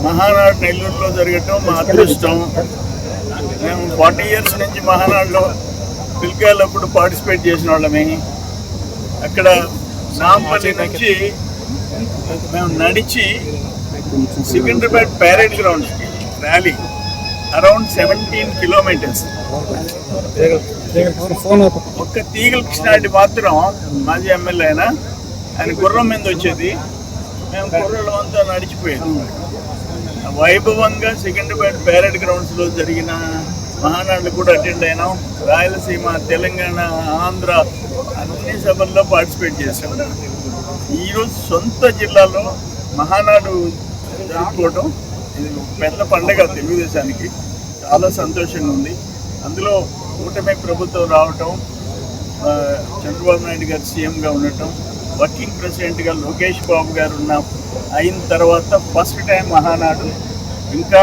మహానాడు నెల్లూరులో జరగటం మా అదృష్టం. మేము 40 years నుంచి మహానాడులో పిల్లకాయలప్పుడు పార్టిసిపేట్ చేసిన వాళ్ళమే. అక్కడ నాంపల్లి నుంచి మేము నడిచి సికింద్రాబాద్ ప్యారేడ్ గ్రౌండ్స్కి ర్యాలీ అరౌండ్ 17 kilometers. ఒక్క తీగల కృష్ణారెడ్డి మాత్రం మాజీ ఎమ్మెల్యే అయినా ఆయన గుర్రం మీద వచ్చేది, మేము కుర్రలంతా నడిచిపోయాం. వైభవంగా సికింద్రాబాద్ ప్యారేడ్ గ్రౌండ్స్లో జరిగిన మహానాడులు కూడా అటెండ్ అయినాం. రాయలసీమ, తెలంగాణ, ఆంధ్ర అన్ని సభల్లో పార్టిసిపేట్ చేశాం. ఈరోజు సొంత జిల్లాలో మహానాడు జరుపుకోవడం ఇది పెద్ద పండగ తెలుగుదేశానికి. చాలా సంతోషంగా ఉంది. అందులో కూటమి ప్రభుత్వం రావటం, చంద్రబాబు నాయుడు గారు సీఎంగా ఉండటం, వర్కింగ్ ప్రెసిడెంట్గా లోకేష్ బాబు గారు అయిన తర్వాత ఫస్ట్ టైం మహానాడు ఇంకా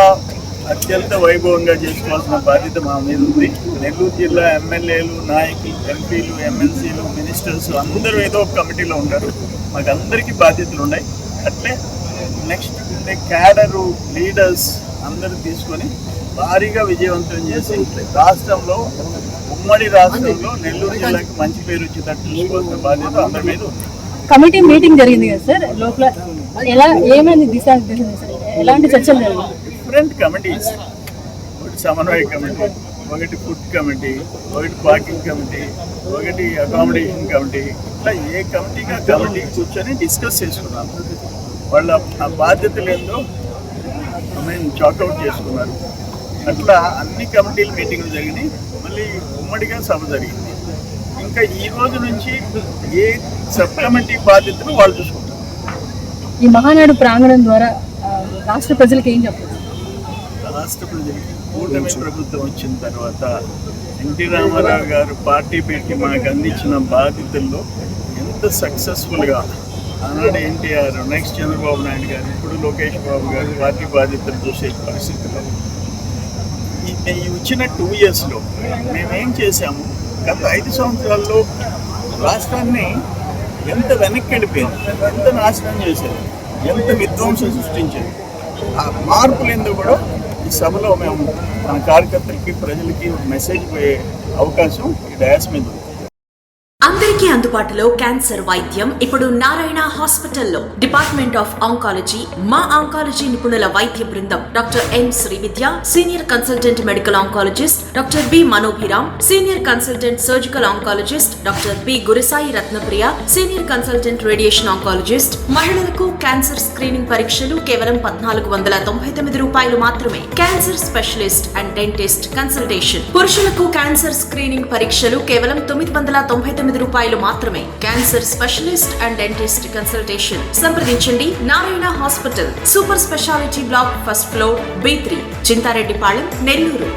అత్యంత వైభవంగా చేసుకోవాల్సిన బాధ్యత మా మీద ఉంది. నెల్లూరు జిల్లా ఎమ్మెల్యేలు, నాయకులు, ఎంపీలు, ఎమ్మెల్సీలు, మినిస్టర్స్ అందరూ ఏదో ఒక కమిటీలో ఉంటారు. మాకు అందరికీ బాధ్యతలు ఉన్నాయి. అట్లే నెక్స్ట్ ఉండే క్యాడరు, లీడర్స్ అందరూ తీసుకొని భారీగా విజయవంతం చేసి రాష్ట్రంలో, ఉమ్మడి రాష్ట్రంలో నెల్లూరు జిల్లాకి మంచి పేరు వచ్చేటట్టు చూసుకోవాల్సిన బాధ్యత అందరి మీద ఉంది. కమిటీ మీటింగ్ జరిగింది కదా సార్, లోపల ఎలా ఏమైంది దిశానిర్దేశం, ఎలాంటి చర్చలు జరిగాయి? డిఫరెంట్ కమిటీస్, ఒకటి సమన్వయ కమిటీ, ఒకటి ఫుడ్ కమిటీ, ఒకటి పార్కింగ్ కమిటీ, ఒకటి అకామిడేషన్ కమిటీ, ఇట్లా ఏ కమిటీగా కమిటీ కూర్చొని డిస్కస్ చేసుకున్నాను. వాళ్ళ ఆ బాధ్యతలు ఏందో చాకౌట్ చేసుకున్నారు. అట్లా అన్ని కమిటీల మీటింగ్లు జరిగినాయి. మళ్ళీ ఉమ్మడిగా సభ జరిగింది. ఇంకా ఈ రోజు నుంచి ఏ సబ్ కమిటీ బాధ్యతలు వాళ్ళు చూసుకుంటారు. ఈ మహానాడు ప్రాంగణం ద్వారా రాష్ట్ర ప్రజలకు ఏం చెప్పారు? రాష్ట్ర ప్రజలకి కూటమి ప్రభుత్వం వచ్చిన తర్వాత ఎన్టీ రామారావు గారు పార్టీ పెట్టి మాకు అందించిన బాధ్యతల్లో ఎంత సక్సెస్ఫుల్గా ఆనాడు ఎన్టీఆర్, నెక్స్ట్ చంద్రబాబు నాయుడు గారు, ఇప్పుడు లోకేష్ బాబు గారు పార్టీ బాధ్యతలు చూసే పరిస్థితుల్లో ఈ వచ్చిన 2 yearsలో మేమేం చేశాము, గత 5 సంవత్సరాల్లో రాష్ట్రాన్ని ఎంత వెనక్కి వెళ్ళిపోయింది, ఎంత నాశనం చేసేది, ఎంత విధ్వంసం సృష్టించేది. ఆ మార్పులు ఎందుకు కూడా ఈ సభలో మేము మన కార్యకర్తలకి, ప్రజలకి మెసేజ్ పోయే అవకాశం ఈ డయాస్ మీద ఉంది. అందరికీ అందుబాటులో క్యాన్సర్ వైద్యం ఇప్పుడు నారాయణ హాస్పిటల్లో. డిపార్ట్మెంట్ ఆఫ్ ఆంకాలజీ, మా ఆంకాలజీ నిపుణుల వైద్య బృందం doctor N Srividya, senior consultant medical oncologist doctor B Manobhiram, senior consultant surgical oncologist doctor B Gurisai Ratnapriya, senior consultant radiation oncologist. మహిళలకు క్యాన్సర్ స్క్రీనింగ్ పరీక్షలు కేవలం 1499 రూపాయలు మాత్రమే. Cancer specialist and dentist consultation. పురుషులకు క్యాన్సర్ స్క్రీనింగ్ పరీక్షలు కేవలం 999 రూపాయలు మాత్రమే. Cancer specialist and dentist consultation సంప్రదించండి. Narayana hospital, super speciality block, 1st floor, B3, Chintareddypalem, Nellore.